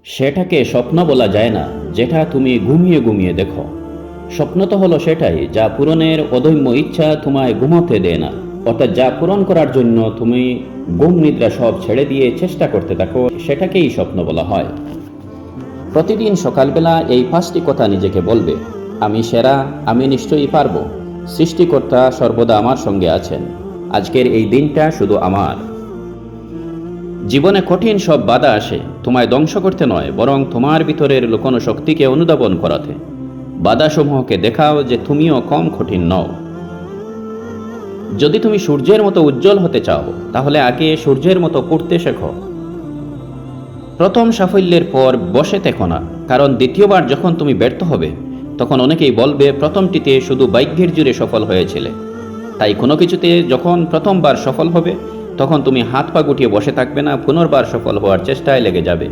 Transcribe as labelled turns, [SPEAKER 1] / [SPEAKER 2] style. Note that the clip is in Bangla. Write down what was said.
[SPEAKER 1] সেটাকে স্বপ্ন বলা যায় না, যেটা তুমি ঘুমিয়ে ঘুমিয়ে দেখো। স্বপ্ন তো হলো সেটাই যা পূরণের অদম্য ইচ্ছা তোমায় ঘুমাতে দেয় না, অর্থাৎ যা পূরণ করার জন্য তুমি ঘুম নিদ্রা সব ছেড়ে দিয়ে চেষ্টা করতে থাকো, সেটাকেই স্বপ্ন বলা হয়। প্রতিদিন সকালবেলা এই 5টি কথা নিজেকে বলবে: আমি সেরা, আমি নিশ্চয়ই পারবো, সৃষ্টিকর্তা সর্বদা আমার সঙ্গে আছেন, আজকের এই দিনটা শুধু আমার। জীবনে কঠিন সব বাধা আসে তোমায় ধ্বংস করতে নয়, বরং তোমার ভিতরের লুকোনো শক্তিকে অনুধাবন করাতে। বাধাসমূহকে দেখাও যে তুমিও কম কঠিন নও। যদি তুমি সূর্যের মতো উজ্জ্বল হতে চাও, তাহলে আগে সূর্যের মতো পড়তে শেখো। প্রথম সাফল্যের পর বসে থেকো না, কারণ দ্বিতীয়বার যখন তুমি ব্যর্থ হবে, তখন অনেকেই বলবে প্রথমটিতে শুধু ভাগ্যের জুড়ে সফল হয়েছিলে। তাই কোনো কিছুতে যখন প্রথমবার সফল হবে, তখন তুমি হাত পা গুটিয়ে বসে থাকবে না, পুনর্বার সফল হওয়ার চেষ্টায় লেগে যাবে।